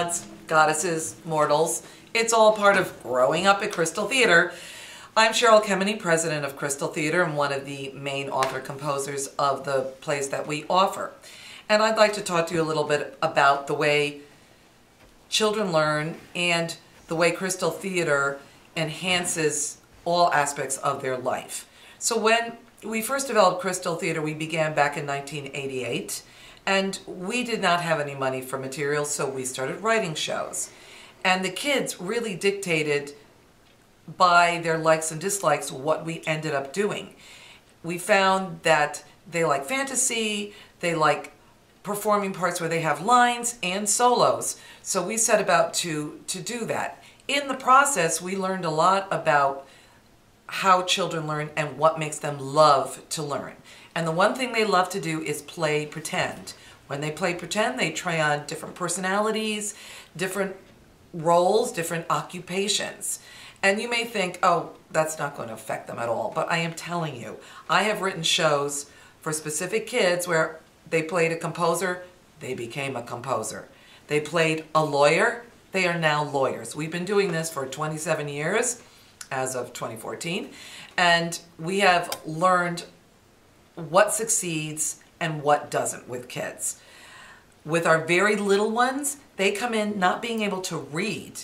gods, goddesses, mortals. It's all part of growing up at Crystal Theater. I'm Cheryl Kemeny, president of Crystal Theater and one of the main author-composers of the plays that we offer. And I'd like to talk to you a little bit about the way children learn and the way Crystal Theater enhances all aspects of their life. So when we first developed Crystal Theater, we began back in 1988, and we did not have any money for materials, so we started writing shows. And the kids really dictated by their likes and dislikes what we ended up doing. We found that they like fantasy, they like performing parts where they have lines and solos. So we set about to do that. In the process, we learned a lot about how children learn and what makes them love to learn. And the one thing they love to do is play pretend. When they play pretend, they try on different personalities, different roles, different occupations. And you may think, oh, that's not going to affect them at all. But I am telling you, I have written shows for specific kids where they played a composer, they became a composer. They played a lawyer, they are now lawyers. We've been doing this for 27 years, as of 2014, and we have learned what succeeds and what doesn't with kids. With our very little ones, they come in not being able to read,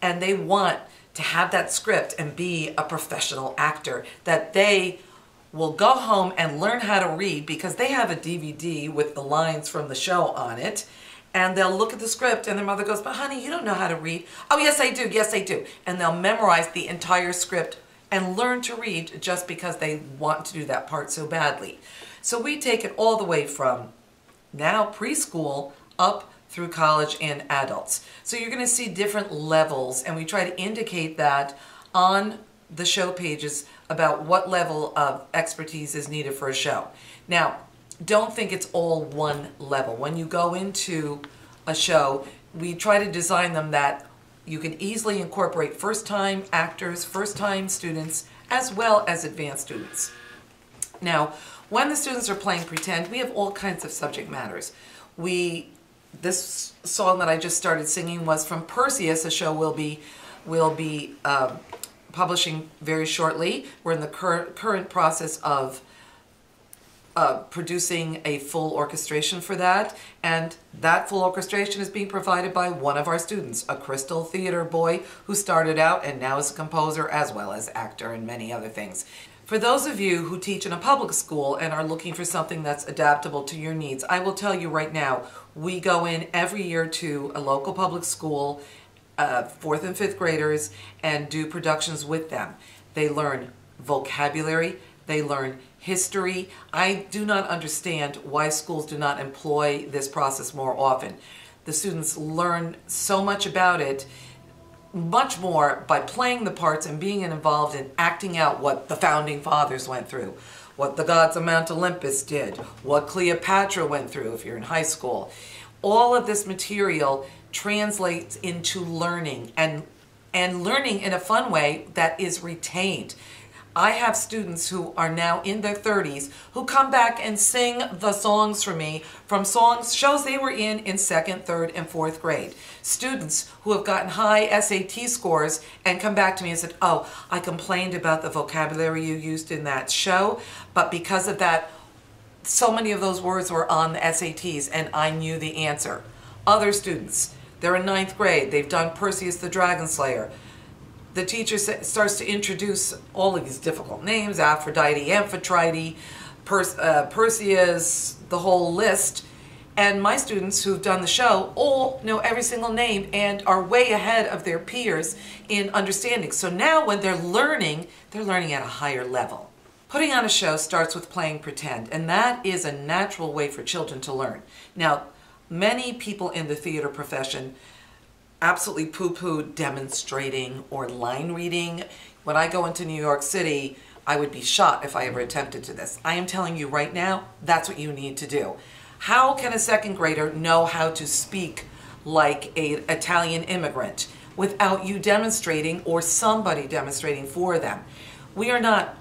and they want to have that script and be a professional actor, that they will go home and learn how to read because they have a DVD with the lines from the show on it, and they'll look at the script and their mother goes, but honey, you don't know how to read. Oh, yes, I do. Yes, I do. And they'll memorize the entire script and learn to read just because they want to do that part so badly. So we take it all the way from now preschool up through college and adults. So you're going to see different levels, and we try to indicate that on the show pages about what level of expertise is needed for a show. Now, don't think it's all one level. When you go into a show, we try to design them that you can easily incorporate first-time actors, first-time students, as well as advanced students. Now, when the students are playing pretend, we have all kinds of subject matters. This song that I just started singing was from Perseus, a show we'll be publishing very shortly. We're in the current process of producing a full orchestration for that, and that full orchestration is being provided by one of our students, a Crystal Theater boy who started out and now is a composer as well as actor and many other things. For those of you who teach in a public school and are looking for something that's adaptable to your needs, I will tell you right now, we go in every year to a local public school, 4th and 5th graders, and do productions with them. They learn vocabulary, they learn history. I do not understand why schools do not employ this process more often. The students learn so much about it, much more by playing the parts and being involved in acting out what the founding fathers went through, what the gods of Mount Olympus did, what Cleopatra went through if you're in high school. All of this material translates into learning, and learning in a fun way that is retained. I have students who are now in their 30s who come back and sing the songs for me from shows they were in 2nd, 3rd, and 4th grade. Students who have gotten high SAT scores and come back to me and said, oh, I complained about the vocabulary you used in that show, but because of that, so many of those words were on the SATs and I knew the answer. Other students, they're in 9th grade, they've done Perseus the Dragon Slayer. The teacher starts to introduce all of these difficult names, Aphrodite, Amphitrite, Perseus, the whole list. And my students who've done the show all know every single name and are way ahead of their peers in understanding. So now when they're learning at a higher level. Putting on a show starts with playing pretend, and that is a natural way for children to learn. Now, many people in the theater profession absolutely poo-poo demonstrating or line reading. When I go into New York City, I would be shot if I ever attempted to this. I am telling you right now, that's what you need to do. How can a 2nd grader know how to speak like an Italian immigrant without you demonstrating or somebody demonstrating for them? We are not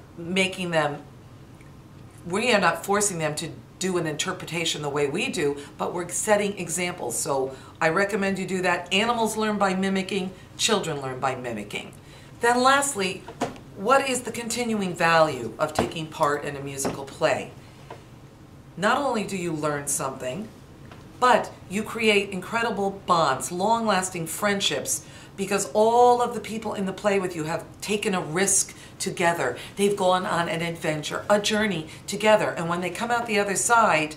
forcing them to do an interpretation the way we do, but we're setting examples. So I recommend you do that. Animals learn by mimicking, children learn by mimicking. Then lastly, what is the continuing value of taking part in a musical play? Not only do you learn something, but you create incredible bonds, long-lasting friendships, because all of the people in the play with you have taken a risk together. They've gone on an adventure, a journey together. And when they come out the other side,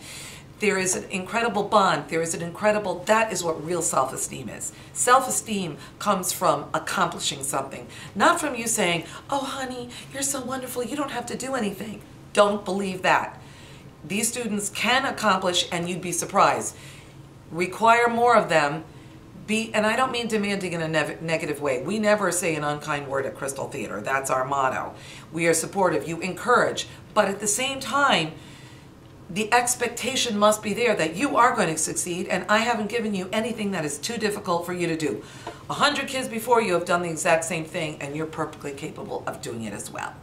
there is an incredible bond. There is an incredible, that is what real self-esteem is. Self-esteem comes from accomplishing something, not from you saying, oh honey, you're so wonderful, you don't have to do anything. Don't believe that. These students can accomplish, and you'd be surprised. Require more of them. And I don't mean demanding in a negative way. We never say an unkind word at Crystal Theater. That's our motto. We are supportive. You encourage. But at the same time, the expectation must be there that you are going to succeed, and I haven't given you anything that is too difficult for you to do. 100 kids before you have done the exact same thing, and you're perfectly capable of doing it as well.